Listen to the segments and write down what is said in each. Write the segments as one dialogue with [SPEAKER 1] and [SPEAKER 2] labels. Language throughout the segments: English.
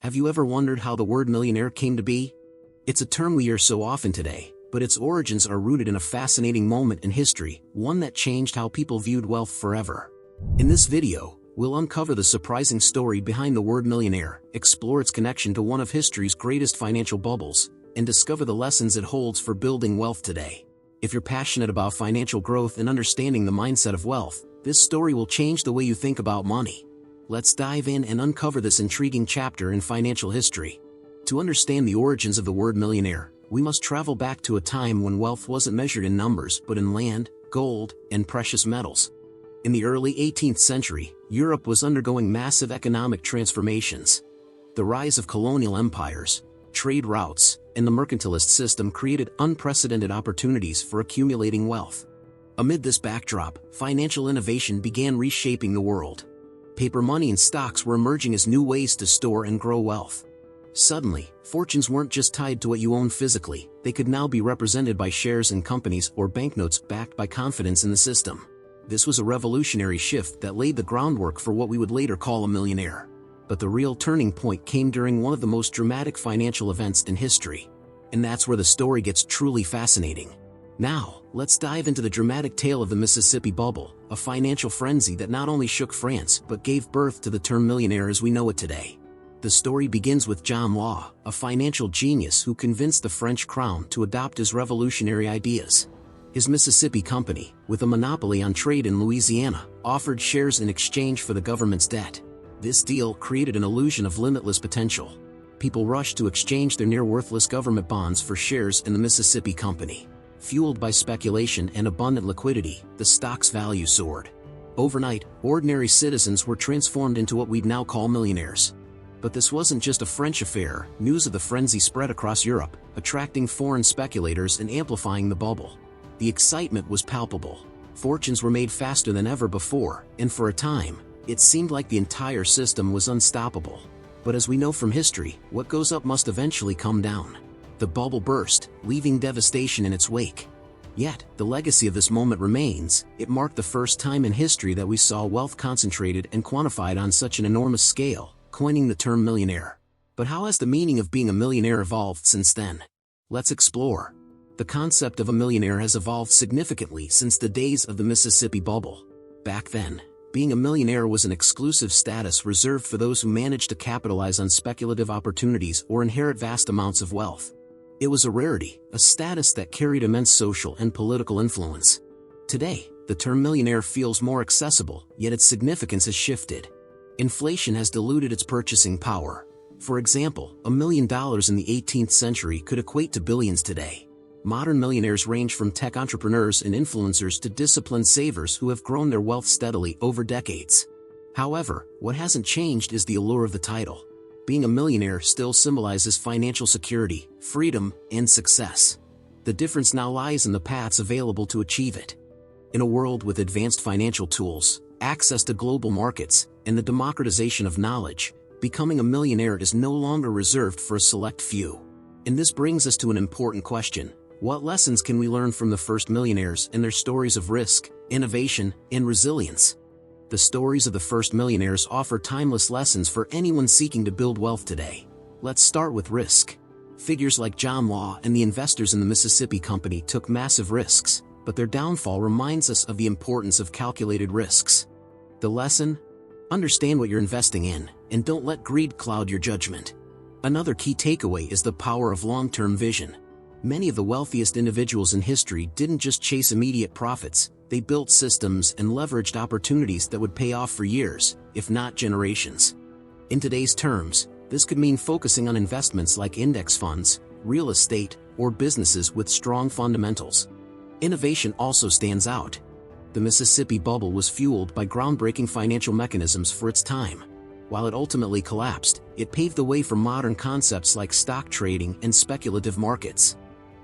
[SPEAKER 1] Have you ever wondered how the word millionaire came to be? It's a term we hear so often today, but its origins are rooted in a fascinating moment in history, one that changed how people viewed wealth forever. In this video, we'll uncover the surprising story behind the word millionaire, explore its connection to one of history's greatest financial bubbles, and discover the lessons it holds for building wealth today. If you're passionate about financial growth and understanding the mindset of wealth, this story will change the way you think about money. Let's dive in and uncover this intriguing chapter in financial history. To understand the origins of the word millionaire, we must travel back to a time when wealth wasn't measured in numbers but in land, gold, and precious metals. In the early 18th century, Europe was undergoing massive economic transformations. The rise of colonial empires, trade routes, and the mercantilist system created unprecedented opportunities for accumulating wealth. Amid this backdrop, financial innovation began reshaping the world. Paper money and stocks were emerging as new ways to store and grow wealth. Suddenly, fortunes weren't just tied to what you owned physically, they could now be represented by shares in companies or banknotes backed by confidence in the system. This was a revolutionary shift that laid the groundwork for what we would later call a millionaire. But the real turning point came during one of the most dramatic financial events in history. And that's where the story gets truly fascinating. Now, let's dive into the dramatic tale of the Mississippi Bubble, a financial frenzy that not only shook France but gave birth to the term millionaire as we know it today. The story begins with John Law, a financial genius who convinced the French crown to adopt his revolutionary ideas. His Mississippi Company, with a monopoly on trade in Louisiana, offered shares in exchange for the government's debt. This deal created an illusion of limitless potential. People rushed to exchange their near-worthless government bonds for shares in the Mississippi Company. Fueled by speculation and abundant liquidity, the stock's value soared. Overnight, ordinary citizens were transformed into what we'd now call millionaires. But this wasn't just a French affair. News of the frenzy spread across Europe, attracting foreign speculators and amplifying the bubble. The excitement was palpable. Fortunes were made faster than ever before, and for a time, it seemed like the entire system was unstoppable. But as we know from history, what goes up must eventually come down. The bubble burst, leaving devastation in its wake. Yet, the legacy of this moment remains. It marked the first time in history that we saw wealth concentrated and quantified on such an enormous scale, coining the term millionaire. But how has the meaning of being a millionaire evolved since then? Let's explore. The concept of a millionaire has evolved significantly since the days of the Mississippi Bubble. Back then, being a millionaire was an exclusive status reserved for those who managed to capitalize on speculative opportunities or inherit vast amounts of wealth. It was a rarity, a status that carried immense social and political influence. Today, the term millionaire feels more accessible, yet its significance has shifted. Inflation has diluted its purchasing power. For example, $1 million in the 18th century could equate to billions today. Modern millionaires range from tech entrepreneurs and influencers to disciplined savers who have grown their wealth steadily over decades. However, what hasn't changed is the allure of the title. Being a millionaire still symbolizes financial security, freedom, and success. The difference now lies in the paths available to achieve it. In a world with advanced financial tools, access to global markets, and the democratization of knowledge, becoming a millionaire is no longer reserved for a select few. And this brings us to an important question. What lessons can we learn from the first millionaires and their stories of risk, innovation, and resilience? The stories of the first millionaires offer timeless lessons for anyone seeking to build wealth today. Let's start with risk. Figures like John Law and the investors in the Mississippi Company took massive risks, but their downfall reminds us of the importance of calculated risks. The lesson? Understand what you're investing in, and don't let greed cloud your judgment. Another key takeaway is the power of long-term vision. Many of the wealthiest individuals in history didn't just chase immediate profits, they built systems and leveraged opportunities that would pay off for years, if not generations. In today's terms, this could mean focusing on investments like index funds, real estate, or businesses with strong fundamentals. Innovation also stands out. The Mississippi Bubble was fueled by groundbreaking financial mechanisms for its time. While it ultimately collapsed, it paved the way for modern concepts like stock trading and speculative markets.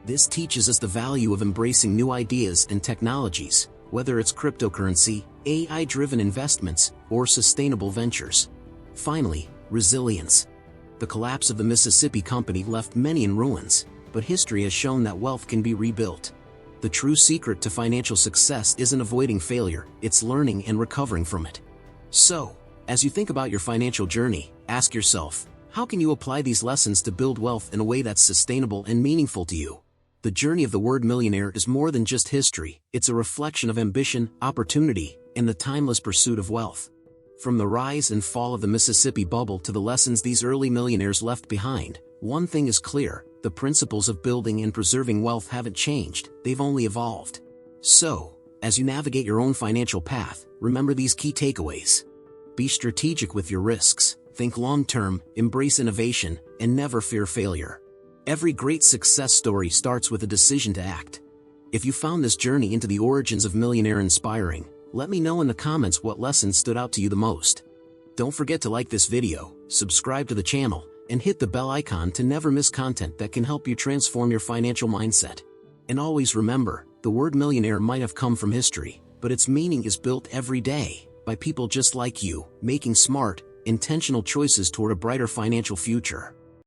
[SPEAKER 1] This teaches us the value of embracing new ideas and technologies, whether it's cryptocurrency, AI-driven investments, or sustainable ventures. Finally, resilience. The collapse of the Mississippi Company left many in ruins, but history has shown that wealth can be rebuilt. The true secret to financial success isn't avoiding failure, it's learning and recovering from it. So, as you think about your financial journey, ask yourself, How can you apply these lessons to build wealth in a way that's sustainable and meaningful to you? The journey of the word millionaire is more than just history, it's a reflection of ambition, opportunity, and the timeless pursuit of wealth. From the rise and fall of the Mississippi bubble to the lessons these early millionaires left behind, one thing is clear: the principles of building and preserving wealth haven't changed, they've only evolved. So, as you navigate your own financial path, remember these key takeaways. Be strategic with your risks, think long-term, embrace innovation, and never fear failure. Every great success story starts with a decision to act. If you found this journey into the origins of Millionaire inspiring, let me know in the comments what lessons stood out to you the most. Don't forget to like this video, subscribe to the channel, and hit the bell icon to never miss content that can help you transform your financial mindset. And always remember, the word millionaire might have come from history, but its meaning is built every day by people just like you, making smart, intentional choices toward a brighter financial future.